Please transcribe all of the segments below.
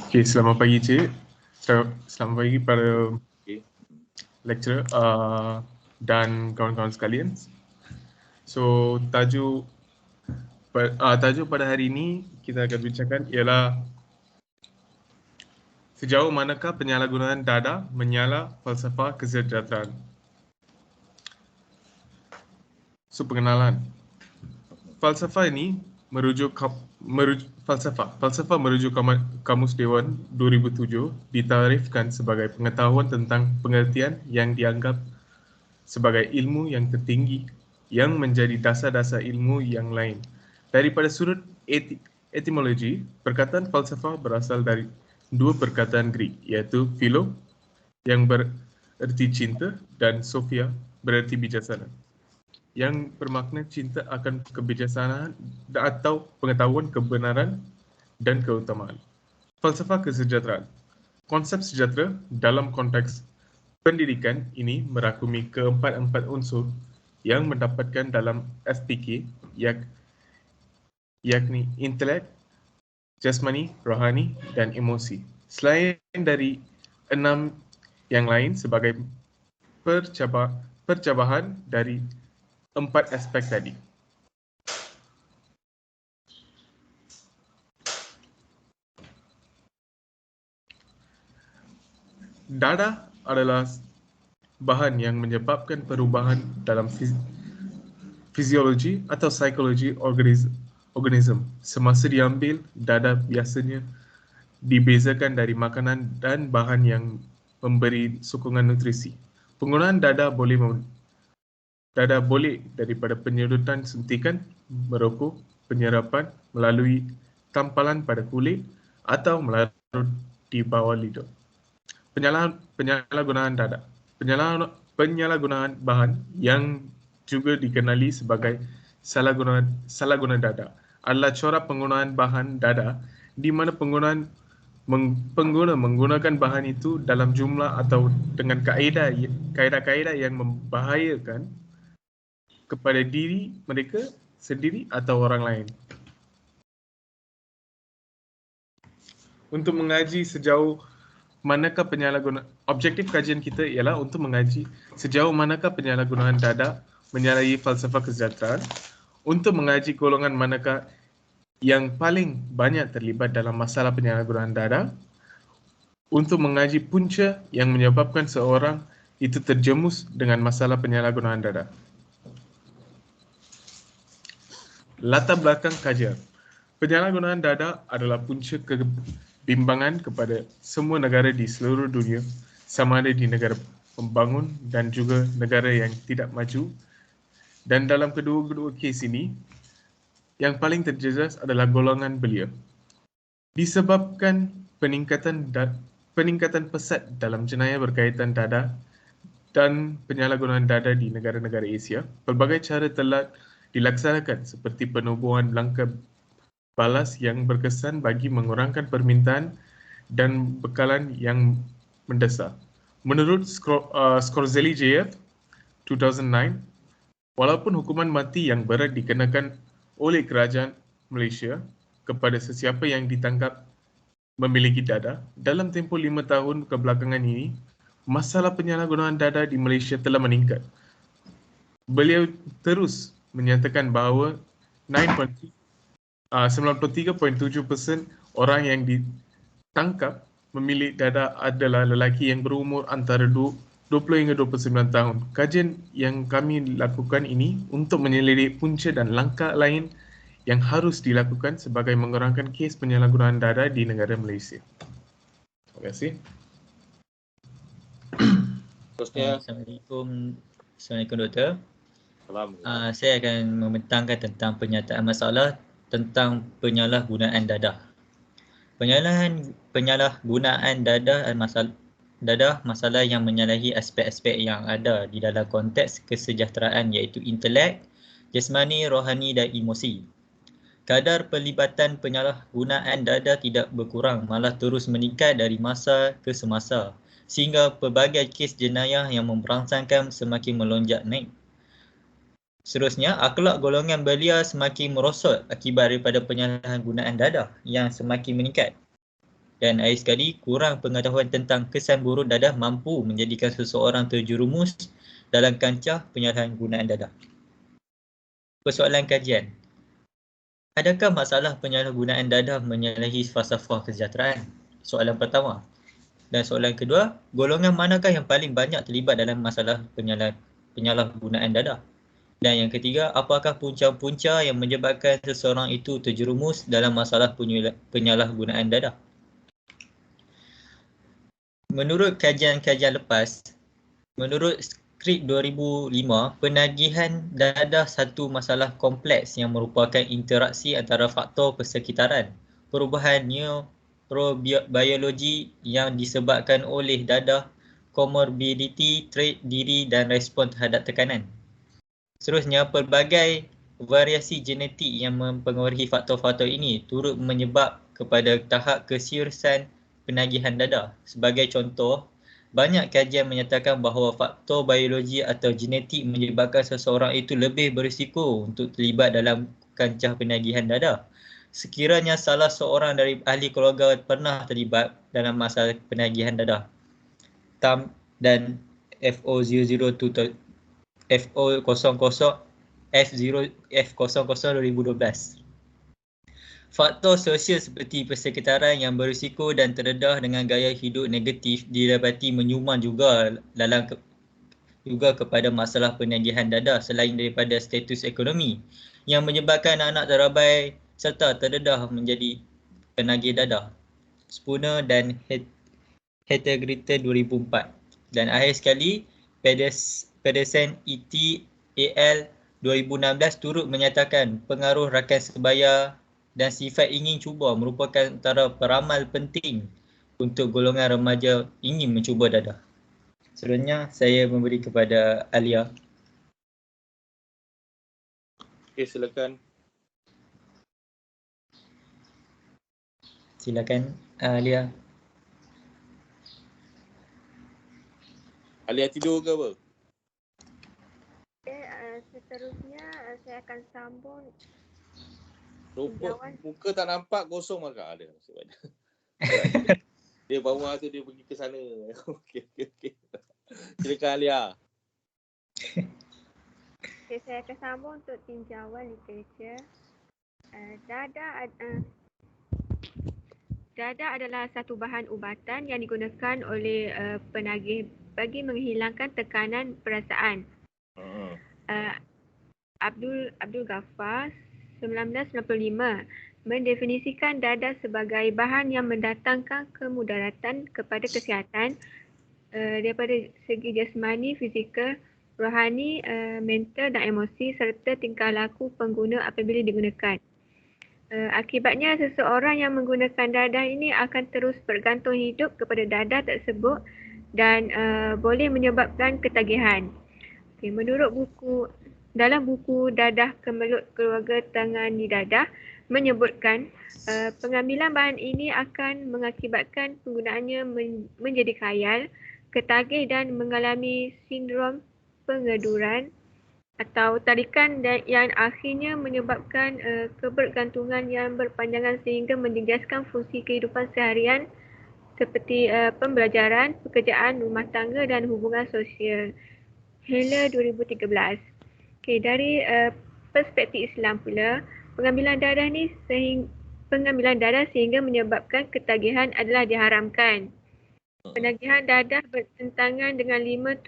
Okay, selamat pagi cik. Selamat pagi para lecturer dan kawan-kawan sekalian. So tajuk pada hari ini kita akan bincangkan ialah sejauh manakah penyalahgunaan data menyala falsafah kesejahteraan. So pengenalan. Falsafah ini merujuk Kamus Dewan 2007 ditarifkan sebagai pengetahuan tentang pengertian yang dianggap sebagai ilmu yang tertinggi yang menjadi dasar-dasar ilmu yang lain. Daripada sudut etimologi, perkataan falsafah berasal dari dua perkataan Greek, iaitu philo yang bererti cinta dan sophia bererti bijaksana, yang bermakna cinta akan kebijaksanaan atau pengetahuan kebenaran dan keutamaan. Falsafah kesejahteraan. Konsep sejahtera dalam konteks pendidikan ini merangkumi keempat-empat unsur yang mendapatkan dalam FPK, yakni intelek, jasmani, rohani, dan emosi. Selain dari 6 yang lain sebagai percabahan dari 4 aspek tadi. Dada adalah bahan yang menyebabkan perubahan dalam fisiologi atau psikologi organisme. Semasa diambil, dada biasanya dibezakan dari makanan dan bahan yang memberi sokongan nutrisi. Penggunaan dada boleh daripada penyedotan suntikan, merokok, penyerapan melalui tampalan pada kulit atau melarut di bawah lidah. Penyalahgunaan dada. Penyalahgunaan bahan yang juga dikenali sebagai salah guna dada adalah corak penggunaan bahan dada di mana pengguna menggunakan bahan itu dalam jumlah atau dengan kaedah-kaedah yang membahayakan kepada diri mereka sendiri atau orang lain. Untuk mengaji sejauh manakah objektif kajian kita ialah untuk mengaji sejauh manakah penyalahgunaan dada menyalahi falsafah kesejahteraan, untuk mengaji golongan manakah yang paling banyak terlibat dalam masalah penyalahgunaan dada, untuk mengaji punca yang menyebabkan seorang itu terjemus dengan masalah penyalahgunaan dada. Latar belakang kajian. Penyalahgunaan dada adalah punca kebimbangan kepada semua negara di seluruh dunia, sama ada di negara pembangun dan juga negara yang tidak maju. Dan dalam kedua-dua kes ini, yang paling terjejas adalah golongan belia. Disebabkan peningkatan pesat dalam jenayah berkaitan dada dan penyalahgunaan dada di negara-negara Asia, pelbagai cara telah dilaksanakan seperti penubuhan langkah balas yang berkesan bagi mengurangkan permintaan dan bekalan yang mendesak. Menurut Scorzeli JF 2009, walaupun hukuman mati yang berat dikenakan oleh kerajaan Malaysia kepada sesiapa yang ditangkap memiliki dada, dalam tempoh 5 tahun kebelakangan ini, masalah penyalahgunaan dada di Malaysia telah meningkat. Beliau terus menyatakan bahawa 93.7% orang yang ditangkap memilih dada adalah lelaki yang berumur antara 20 hingga 29 tahun. Kajian yang kami lakukan ini untuk menyelidik punca dan langkah lain yang harus dilakukan sebagai mengurangkan kes penyalahgunaan dada di negara Malaysia. Terima kasih. Assalamualaikum Doktor. Saya akan membentangkan tentang pernyataan masalah tentang penyalahgunaan dadah. Penyalahgunaan dadah masalah yang menyalahi aspek-aspek yang ada di dalam konteks kesejahteraan iaitu intelek, jasmani, rohani dan emosi. Kadar pelibatan penyalahgunaan dadah tidak berkurang, malah terus meningkat dari masa ke semasa, sehingga pelbagai kes jenayah yang merangsangkan semakin melonjak naik. Seterusnya, akhlak golongan belia semakin merosot akibat daripada penyalahgunaan dadah yang semakin meningkat. Dan akhir sekali, kurang pengetahuan tentang kesan buruk dadah mampu menjadikan seseorang terjerumus dalam kancah penyalahgunaan dadah. Persoalan kajian. Adakah masalah penyalahgunaan dadah menyalahi falsafah kesejahteraan? Soalan pertama. Dan soalan kedua, golongan manakah yang paling banyak terlibat dalam masalah penyalahgunaan dadah? Dan yang ketiga, apakah punca-punca yang menyebabkan seseorang itu terjerumus dalam masalah penyalahgunaan dadah? Menurut kajian-kajian lepas, menurut Skrip 2005, penagihan dadah satu masalah kompleks yang merupakan interaksi antara faktor persekitaran, perubahan neurobiologi yang disebabkan oleh dadah, komorbiditi, trait diri dan respon terhadap tekanan. Seterusnya, pelbagai variasi genetik yang mempengaruhi faktor-faktor ini turut menyebab kepada tahap keseriusan penagihan dadah. Sebagai contoh, banyak kajian menyatakan bahawa faktor biologi atau genetik menyebabkan seseorang itu lebih berisiko untuk terlibat dalam kancah penagihan dadah. Sekiranya salah seorang dari ahli keluarga pernah terlibat dalam masalah penagihan dadah. Tam dan F00 2012. Faktor sosial seperti persekitaran yang berisiko dan terdedah dengan gaya hidup negatif didapati menyumbang juga kepada masalah penagihan dadah selain daripada status ekonomi yang menyebabkan anak terabai serta terdedah menjadi penagih dadah. Spooner dan Hetegrita 2004. Dan akhir sekali, Pedersen et al. 2016 turut menyatakan pengaruh rakan sebaya dan sifat ingin cuba merupakan antara peramal penting untuk golongan remaja ingin mencuba dadah. Seterusnya, saya memberi kepada Alia. Okey, silakan. Silakan, Alia. Alia tidur ke apa? Seterusnya saya akan sambung. Rupa muka tak nampak, kosong markah ada sebabnya. Dia bawah tu dia pergi ke sana. Okey. Silakan Alia. Okay, saya akan sambung untuk tinjauan literatur. Dadah adalah satu bahan ubatan yang digunakan oleh penagih bagi menghilangkan tekanan perasaan. Abdul Ghaffar 1995 mendefinisikan dadah sebagai bahan yang mendatangkan kemudaratan kepada kesihatan daripada segi jasmani, fizikal, rohani, mental dan emosi serta tingkah laku pengguna apabila digunakan. Akibatnya seseorang yang menggunakan dadah ini akan terus bergantung hidup kepada dadah tersebut dan boleh menyebabkan ketagihan. Okay, menurut dalam buku Dadah Kemelut Keluarga Tangani Dadah menyebutkan pengambilan bahan ini akan mengakibatkan penggunaannya menjadi khayal, ketagih dan mengalami sindrom pengeduran atau tarikan yang akhirnya menyebabkan kebergantungan yang berpanjangan sehingga menjejaskan fungsi kehidupan seharian seperti pembelajaran, pekerjaan, rumah tangga dan hubungan sosial. Heller 2013. Okay, dari perspektif Islam pula, pengambilan dadah sehingga menyebabkan ketagihan adalah diharamkan. Penagihan dadah bertentangan dengan 5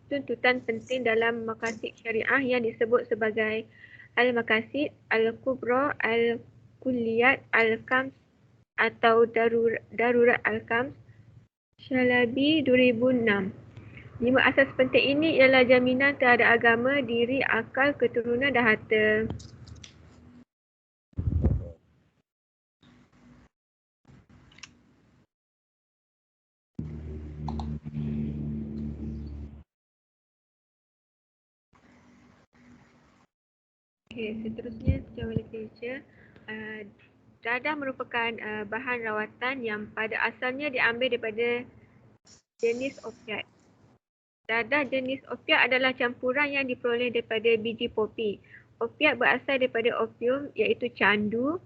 tuntutan penting dalam maqasid syariah yang disebut sebagai Al-Maqasid, Al-Kubra, Al-Kulliyat, Al-Khams atau Darurat Al-Khams. Shalabi 2006. 5 asas penting ini ialah jaminan terhadap agama, diri, akal, keturunan dan harta. Okay, seterusnya secara literatur, dadah merupakan bahan rawatan yang pada asalnya diambil daripada jenis opiat. Dadah jenis opiat adalah campuran yang diperoleh daripada biji popi. Opiat berasal daripada opium iaitu candu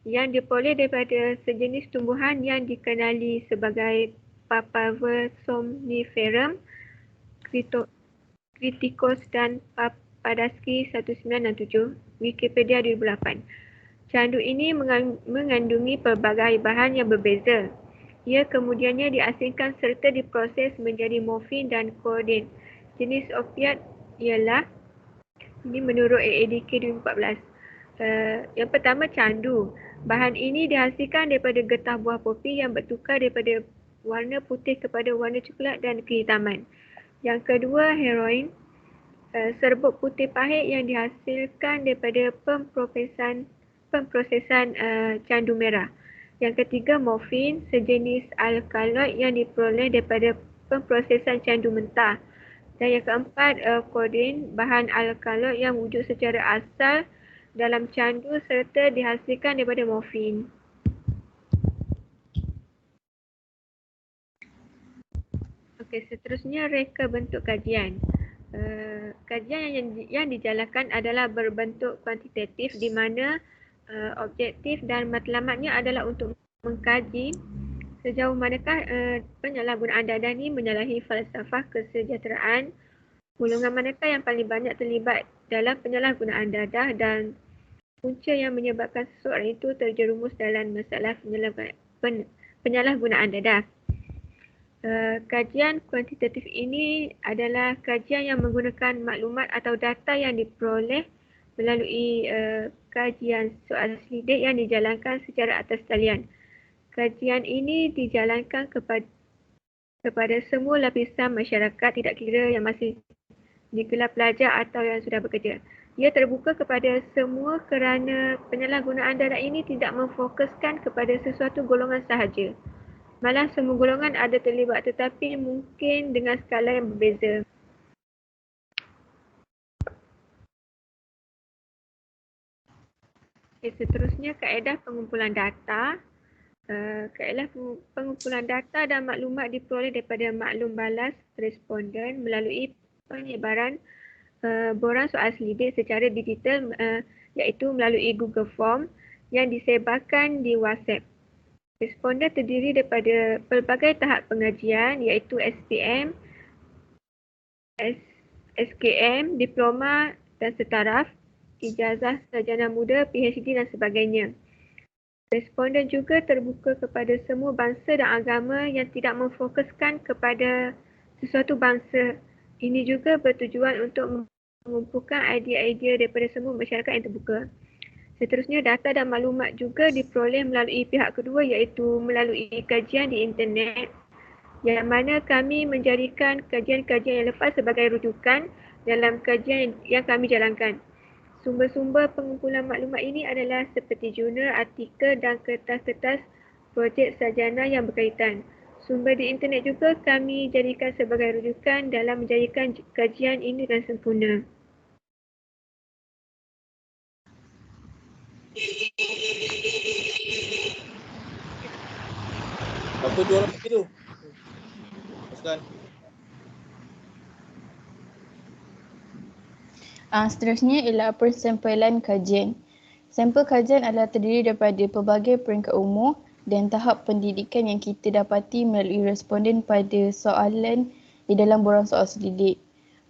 yang diperoleh daripada sejenis tumbuhan yang dikenali sebagai Papaver somniferum, Criticus dan Papadaski 1967, Wikipedia 2008. Candu ini mengandungi pelbagai bahan yang berbeza. Ia kemudiannya diasingkan serta diproses menjadi morfin dan kodein. Jenis opiat ialah, ini menurut AADK 2014. Yang pertama, candu. Bahan ini dihasilkan daripada getah buah popi yang bertukar daripada warna putih kepada warna coklat dan kehitaman. Yang kedua, heroin. Serbuk putih pahit yang dihasilkan daripada pemprosesan candu merah. Yang ketiga, morfin, sejenis alkaloid yang diperoleh daripada pemprosesan candu mentah. Dan yang keempat, kodein, bahan alkaloid yang wujud secara asal dalam candu serta dihasilkan daripada morfin. Okey, seterusnya reka bentuk kajian. Kajian yang dijalankan adalah berbentuk kuantitatif di mana objektif dan matlamatnya adalah untuk mengkaji sejauh manakah penyalahgunaan dadah ini menyalahi falsafah kesejahteraan, golongan manakah yang paling banyak terlibat dalam penyalahgunaan dadah dan punca yang menyebabkan seseorang itu terjerumus dalam masalah penyalahgunaan dadah. Kajian kuantitatif ini adalah kajian yang menggunakan maklumat atau data yang diperoleh melalui kajian soal selidik yang dijalankan secara atas talian. Kajian ini dijalankan kepada semua lapisan masyarakat, tidak kira yang masih di gelar pelajar atau yang sudah bekerja. Ia terbuka kepada semua kerana penyalahgunaan dadah ini tidak memfokuskan kepada sesuatu golongan sahaja. Malah semua golongan ada terlibat tetapi mungkin dengan skala yang berbeza. Okay, seterusnya kaedah pengumpulan data. Kaedah pengumpulan data dan maklumat diperoleh daripada maklum balas responden melalui penyebaran borang soal selidik secara digital iaitu melalui Google Form yang disebarkan di WhatsApp. Responden terdiri daripada pelbagai tahap pengajian iaitu SPM, SKM, diploma dan setaraf, ijazah sarjana muda, PhD dan sebagainya. Responden juga terbuka kepada semua bangsa dan agama yang tidak memfokuskan kepada sesuatu bangsa. Ini juga bertujuan untuk mengumpulkan idea-idea daripada semua masyarakat yang terbuka. Seterusnya, data dan maklumat juga diperoleh melalui pihak kedua iaitu melalui kajian di internet yang mana kami menjadikan kajian-kajian yang lepas sebagai rujukan dalam kajian yang kami jalankan. Sumber-sumber pengumpulan maklumat ini adalah seperti jurnal, artikel dan kertas-kertas projek sarjana yang berkaitan. Sumber di internet juga kami jadikan sebagai rujukan dalam menjadikan kajian ini dengan sempurna. Apa tu orang lagi tu? Teruskan. Seterusnya ialah persampelan kajian. Sampel kajian adalah terdiri daripada pelbagai peringkat umur dan tahap pendidikan yang kita dapati melalui responden pada soalan di dalam borang soal selidik.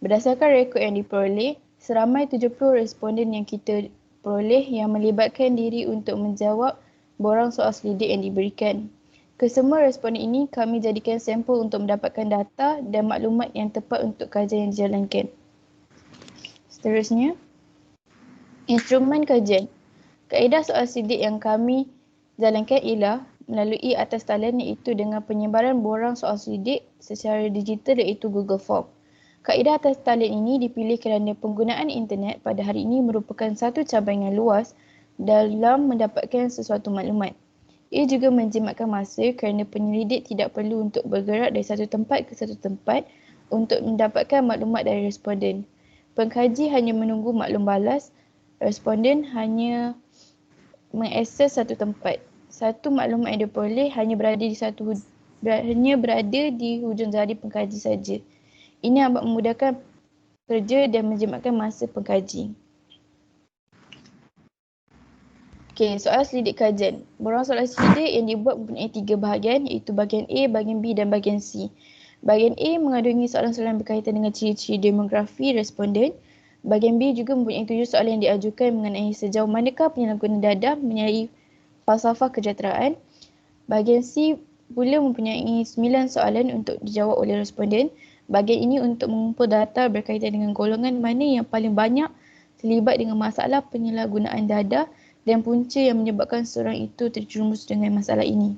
Berdasarkan rekod yang diperoleh, seramai 70 responden yang kita peroleh yang melibatkan diri untuk menjawab borang soal selidik yang diberikan. Kesemua responden ini kami jadikan sampel untuk mendapatkan data dan maklumat yang tepat untuk kajian yang dijalankan. Seterusnya, instrumen kajian. Kaedah soal selidik yang kami jalankan ialah melalui atas talian iaitu dengan penyebaran borang soal selidik secara digital iaitu Google Form. Kaedah atas talian ini dipilih kerana penggunaan internet pada hari ini merupakan satu cabaran luas dalam mendapatkan sesuatu maklumat. Ia juga menjimatkan masa kerana penyelidik tidak perlu untuk bergerak dari satu tempat ke satu tempat untuk mendapatkan maklumat dari responden. Pengkaji hanya menunggu maklum balas, responden hanya mengakses satu tempat. Satu maklumat yang diperoleh hanya berada di hujung jari pengkaji saja. Ini amat memudahkan kerja dan menjimatkan masa pengkaji. Okey, soalan selidik kajian. Borang soalan selidik yang dibuat mempunyai 3 bahagian iaitu bahagian A, bahagian B dan bahagian C. Bahagian A mengandungi soalan-soalan berkaitan dengan ciri-ciri demografi responden. Bahagian B juga mempunyai 7 soalan yang diajukan mengenai sejauh manakah penyalahguna dadah menyalahi falsafah kesejahteraan. Bahagian C pula mempunyai 9 soalan untuk dijawab oleh responden. Bahagian ini untuk mengumpul data berkaitan dengan golongan mana yang paling banyak terlibat dengan masalah penyalahgunaan dadah dan punca yang menyebabkan seseorang itu terjerumus dengan masalah ini.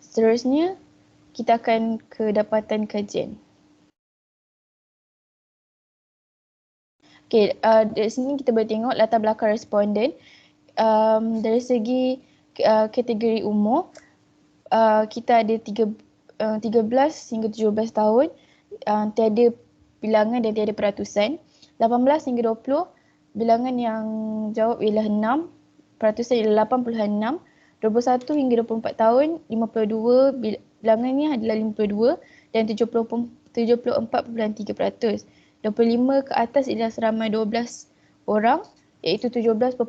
Seterusnya, kita akan ke dapatan kajian. Okey, dari sini kita boleh tengok latar belakang responden. Dari segi kategori umur, kita ada 13 hingga 17 tahun, tiada bilangan dan tiada peratusan. 18 hingga 20, bilangan yang jawab ialah 6, peratusan ialah 86. 21 hingga 24 tahun, 52, bilangannya adalah 52 dan 74.3%. 25 ke atas ialah seramai 12 orang iaitu 17.2.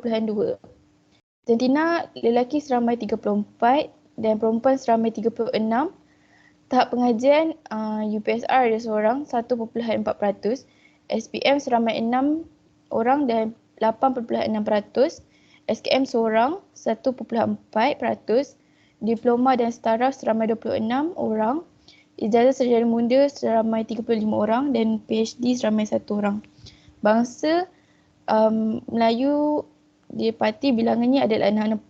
Jantina lelaki seramai 34 dan perempuan seramai 36. Tahap pengajian UPSR ada seorang 1.4%. SPM seramai 6 orang dan 8.6%. SKM seorang 1.4%. Diploma dan setara seramai 26 orang. Ijazah sarjana muda seramai 35 orang dan PhD seramai 1 orang. Bangsa Melayu didapati bilangannya adalah 60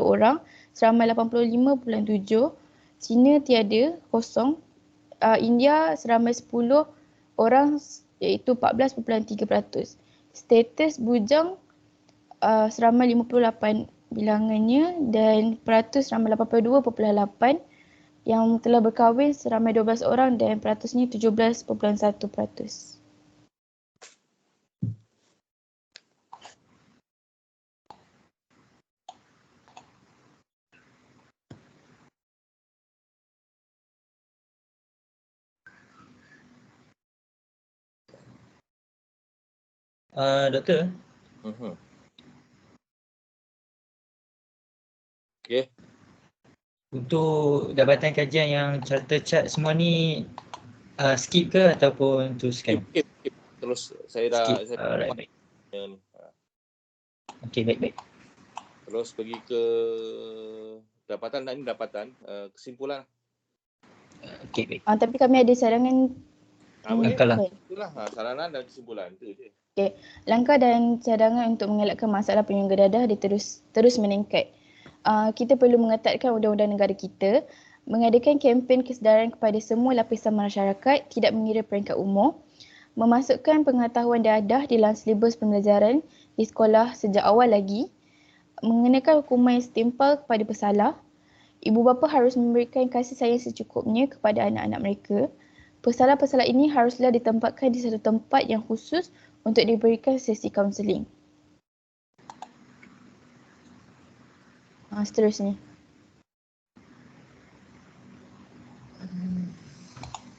orang seramai 85.7. Cina tiada, kosong. India seramai 10 orang iaitu 14.3%. Status bujang seramai 58 bilangannya dan peratus seramai 82.8. Yang telah berkahwin seramai 12 orang dan peratusnya 17.1%. Doktor, Okey. untuk dapatan kajian yang charter chart semua ni skip ke ataupun teruskan? Skip. Terus saya dah Skip. Alright, baik. ni. Okey, baik. Terus pergi ke dapatan kesimpulan. Okey, baik. Tapi kami ada cadangan. Boleh. Angkalah. Itulah saranan dan kesimpulan tu je. Okay. Langkah dan cadangan untuk mengelakkan masalah penyungga dadah dia terus meningkat. Kita perlu mengetatkan undang-undang negara kita, mengadakan kempen kesedaran kepada semua lapisan masyarakat, tidak mengira peringkat umur, memasukkan pengetahuan dadah dalam silibus pembelajaran di sekolah sejak awal lagi, mengenakan hukuman yang setimpal kepada pesalah. Ibu bapa harus memberikan kasih sayang secukupnya kepada anak-anak mereka. Pesalah-pesalah ini haruslah ditempatkan di satu tempat yang khusus untuk diberikan sesi kaunseling. Seterusnya.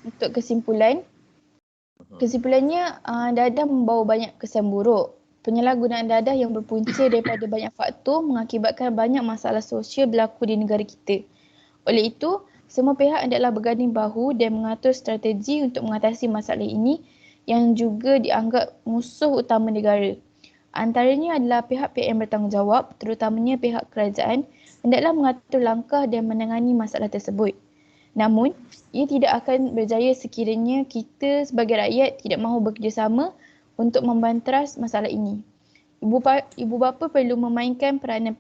Untuk kesimpulannya, dadah membawa banyak kesan buruk. Penyalahgunaan dadah yang berpunca daripada banyak faktor mengakibatkan banyak masalah sosial berlaku di negara kita. Oleh itu, semua pihak hendaklah berganding bahu dan mengatur strategi untuk mengatasi masalah ini yang juga dianggap musuh utama negara. Antaranya adalah pihak-pihak yang bertanggungjawab, terutamanya pihak kerajaan, hendaklah mengatur langkah dan menangani masalah tersebut. Namun, ia tidak akan berjaya sekiranya kita sebagai rakyat tidak mahu bekerjasama untuk membanteras masalah ini. Ibu bapa perlu memainkan peranan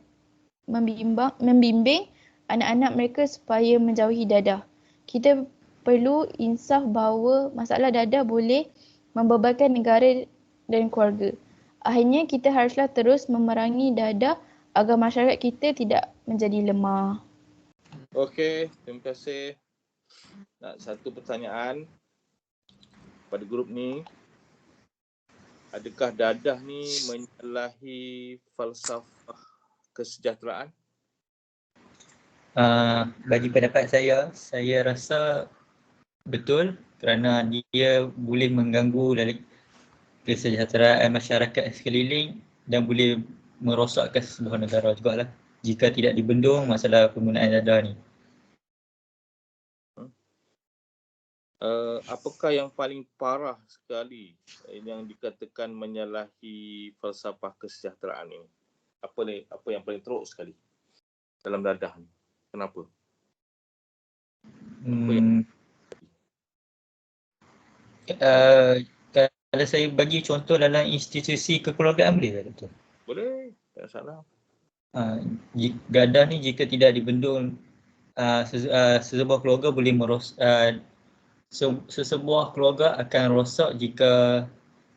membimbing anak-anak mereka supaya menjauhi dadah. Kita perlu insaf bahawa masalah dadah boleh membebankan negara dan keluarga. Akhirnya kita haruslah terus memerangi dadah agar masyarakat kita tidak menjadi lemah. Okey, terima kasih. Satu pertanyaan pada grup ni. Adakah dadah ni menyalahi falsafah kesejahteraan? Bagi pendapat saya rasa betul kerana dia boleh mengganggu dari kesejahteraan masyarakat sekeliling dan boleh merosakkan sebuah negara jugalah jika tidak dibendung masalah penggunaan dadah ni. Apakah yang paling parah sekali yang dikatakan menyalahi falsafah kesejahteraan ini? Apa yang paling teruk sekali dalam dadah ni? Kenapa? Kalau saya bagi contoh dalam institusi kekeluargaan boleh tak Dr.? Boleh, tak salah. Dadah ni jika tidak dibendung, sesebuah keluarga boleh sesebuah keluarga akan rosak jika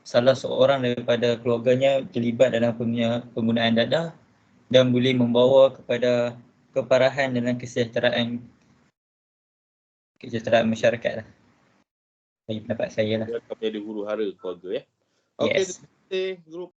salah seorang daripada keluarganya terlibat dalam penggunaan dadah dan boleh membawa kepada keparahan dalam kesejahteraan masyarakat lah. Bagi pendapat saya lah. Dia akan menjadi huru-hara keluarga ya. Okey, Yes. terima kasih grup